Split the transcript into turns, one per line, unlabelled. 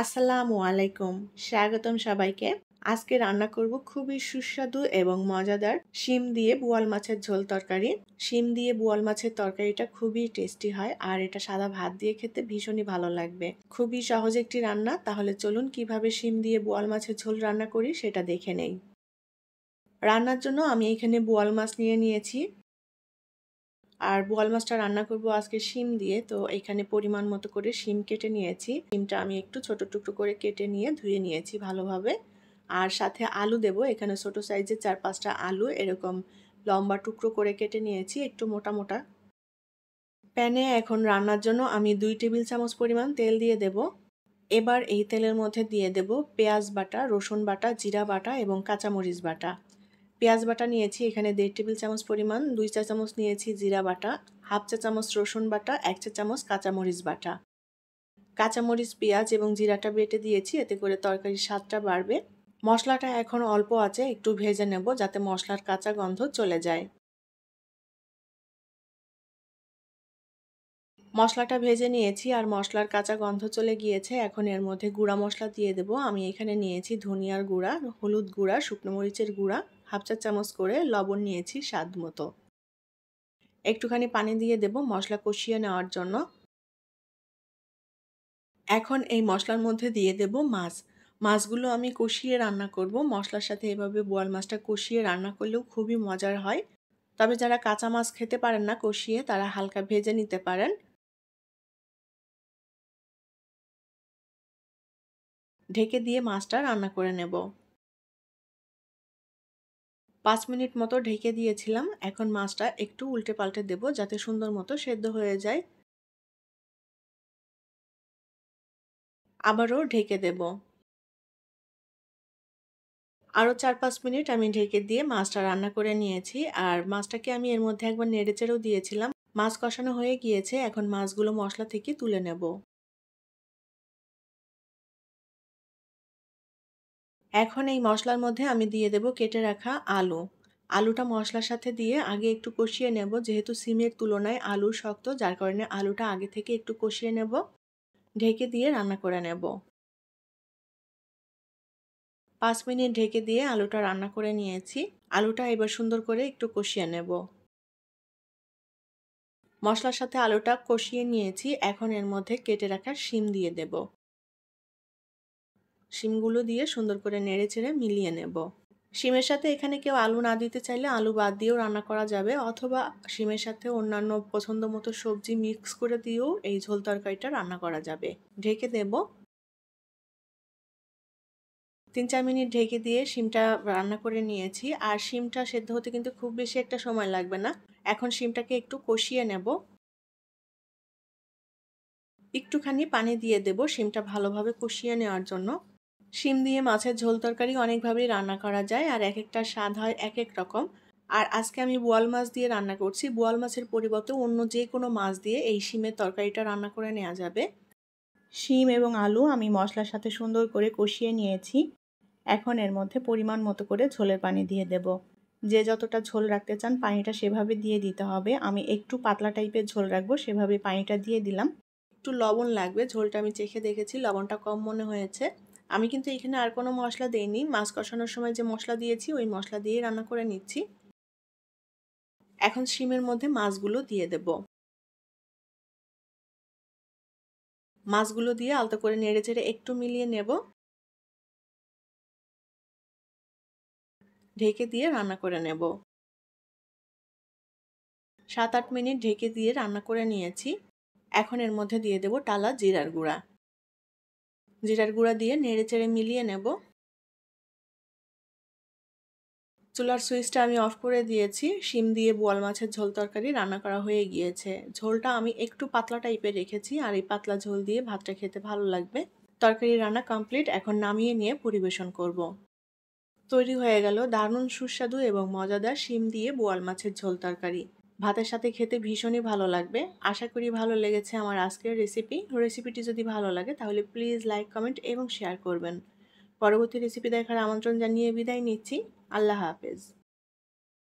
আসসালামু আলাইকুম। স্বাগতম সবাইকে। আজকে রান্না করব খুবই সুস্বাদু এবং মজাদার শিম দিয়ে বোয়াল মাছের ঝোল তরকারি। শিম দিয়ে বোয়াল মাছের তরকারিটা খুবই টেস্টি হয় আর এটা সাদা ভাত দিয়ে খেতে ভীষণই ভালো লাগবে। খুবই সহজ একটি রান্না। তাহলে চলুন কিভাবে শিম দিয়ে বোয়াল মাছের ঝোল রান্না করি সেটা দেখে নেই। রান্নার জন্য আমি এখানে বোয়াল মাছ নিয়ে নিয়েছি। আর বোয়াল মাছটা রান্না করব আজকে শিম দিয়ে, তো এখানে পরিমাণ মতো করে শিম কেটে নিয়েছি। শিমটা আমি একটু ছোট টুকরো করে কেটে নিয়ে ধুয়ে নিয়েছি ভালোভাবে। আর সাথে আলু দেব, এখানে ছোট সাইজের 4-5টা আলু এরকম লম্বা টুকরো করে কেটে নিয়েছি, একটু মোটা মোটা। প্যানে এখন রান্নার জন্য আমি 2 টেবিল চামচ পরিমাণ তেল দিয়ে দেব। এবার এই তেলের মধ্যে দিয়ে দেব পেঁয়াজ বাটা, রসুন বাটা, জিরা বাটা এবং কাঁচামরিচ বাটা। পেঁয়াজ বাটা নিয়েছি এখানে 1.5 টেবিল চামচ পরিমাণ, 2 চা চামচ নিয়েছি জিরা বাটা, 1/2 চা চামচ রসুন বাটা, 1 চা চামচ কাঁচামরিচ বাটা। কাঁচামরিচ, পেঁয়াজ এবং জিরাটা বেটে দিয়েছি, এতে করে তরকারির স্বাদটা বাড়বে। মশলাটা এখন অল্প আছে একটু ভেজে নেব যাতে মশলার কাঁচা গন্ধ চলে যায়। মশলাটা ভেজে নিয়েছি আর মশলার কাঁচা গন্ধ চলে গিয়েছে। এখন এর মধ্যে গুঁড়া মশলা দিয়ে দেব। আমি এখানে নিয়েছি ধনিয়ার গুঁড়া, হলুদ গুঁড়া, শুকনো মরিচের গুঁড়া, 1/2 চা চামচ করে লবণ নিয়েছি স্বাদ মতো। একটুখানি পানি দিয়ে দেব মশলা কষিয়ে নেওয়ার জন্য। এখন এই মশলার মধ্যে দিয়ে দেব মাছ। মাছগুলো আমি কষিয়ে রান্না করব। মশলার সাথে এভাবে বোয়াল মাছটা কষিয়ে রান্না করলেও খুবই মজার হয়। তবে যারা কাঁচা মাছ খেতে পারেন না কষিয়ে, তারা হালকা ভেজে নিতে পারেন। ঢেকে দিয়ে মাছটা রান্না করে নেব। 5 মিনিট মতো ঢেকে দিয়েছিলাম। এখন মাছটা একটু উল্টে পাল্টে দেব যাতে সুন্দর মতো সেদ্ধ হয়ে যায়। আবারও ঢেকে দেব। আরও 4-5 মিনিট আমি ঢেকে দিয়ে মাছটা রান্না করে নিয়েছি। আর মাছটাকে আমি এর মধ্যে একবার নেড়েচেড়েও দিয়েছিলাম। মাছ কষানো হয়ে গিয়েছে, এখন মাছগুলো মশলা থেকে তুলে নেব। এখন এই মশলার মধ্যে আমি দিয়ে দেব কেটে রাখা আলু। আলুটা মশলার সাথে দিয়ে আগে একটু কষিয়ে নেব, যেহেতু সিমের তুলনায় আলু শক্ত, যার কারণে আলুটা আগে থেকে একটু কষিয়ে নেব। ঢেকে দিয়ে রান্না করে নেব। 5 মিনিট ঢেকে দিয়ে আলুটা রান্না করে নিয়েছি। আলুটা এবার সুন্দর করে একটু কষিয়ে নেব। মশলার সাথে আলুটা কষিয়ে নিয়েছি, এখন এর মধ্যে কেটে রাখা শিম দিয়ে দেব। শিমগুলো দিয়ে সুন্দর করে নেড়েচেড়ে মিলিয়ে নেব। শিমের সাথে এখানে কেউ আলু না দিতে চাইলে আলু বাদ দিয়েও রান্না করা যাবে, অথবা শিমের সাথে অন্যান্য পছন্দ মতো সবজি মিক্স করে দিয়েও এই ঝোল তরকারিটা রান্না করা যাবে। ঢেকে দেব। 3-4 মিনিট ঢেকে দিয়ে শিমটা রান্না করে নিয়েছি। আর শিমটা সেদ্ধ হতে কিন্তু খুব বেশি একটা সময় লাগবে না। এখন শিমটাকে একটু কষিয়ে নেব। একটুখানি পানি দিয়ে দেব শিমটা ভালোভাবে কষিয়ে নেওয়ার জন্য। শিম দিয়ে মাছের ঝোল তরকারি অনেকভাবেই রান্না করা যায় আর এক একটা স্বাদ হয় এক এক রকম। আর আজকে আমি বোয়াল মাছ দিয়ে রান্না করছি। বোয়াল মাছের পরিবর্তে অন্য যে কোনো মাছ দিয়ে এই শিমের তরকারিটা রান্না করে নেওয়া যাবে। শিম এবং আলু আমি মশলার সাথে সুন্দর করে কষিয়ে নিয়েছি। এখন এর মধ্যে পরিমাণ মতো করে ঝোলের পানি দিয়ে দেব। যে যতটা ঝোল রাখতে চান পানিটা সেভাবে দিয়ে দিতে হবে। আমি একটু পাতলা টাইপের ঝোল রাখবো, সেভাবে পানিটা দিয়ে দিলাম। একটু লবণ লাগবে, ঝোলটা আমি চেখে দেখেছি, লবণটা কম মনে হয়েছে। আমি কিন্তু এখানে আর কোনো মশলা দেইনি, মাছ কষানোর সময় যে মশলা দিয়েছি ওই মশলা দিয়েই রান্না করে নিচ্ছি। এখন শিমের মধ্যে মাছগুলো দিয়ে দেব। মাছগুলো দিয়ে আলতো করে নেড়েচেড়ে একটু মিলিয়ে নেব। ঢেকে দিয়ে রান্না করে নেব। 7-8 মিনিট ঢেকে দিয়ে রান্না করে নিয়েছি। এখন এর মধ্যে দিয়ে দেব টালা জিরার গুঁড়া। জিরার গুঁড়া দিয়ে নেড়েচেড়ে মিলিয়ে নেব। চুলার সুইচটা আমি অফ করে দিয়েছি। শিম দিয়ে বোয়াল মাছের ঝোল তরকারি রান্না করা হয়ে গিয়েছে। ঝোলটা আমি একটু পাতলা টাইপের রেখেছি, আর এই পাতলা ঝোল দিয়ে ভাতটা খেতে ভালো লাগবে। তরকারি রান্না কমপ্লিট, এখন নামিয়ে নিয়ে পরিবেশন করব। তৈরি হয়ে গেল দারুণ সুস্বাদু এবং মজাদার শিম দিয়ে বোয়াল মাছের ঝোল তরকারি। ভাতের সাথে খেতে ভীষণই ভালো লাগবে। আশা করি ভালো লেগেছে আমার আজকের রেসিপিটি যদি ভালো লাগে তাহলে প্লিজ লাইক, কমেন্ট এবং শেয়ার করবেন। পরবর্তী রেসিপি দেখার আমন্ত্রণ জানিয়ে বিদায় নিচ্ছি। আল্লাহ হাফেজ।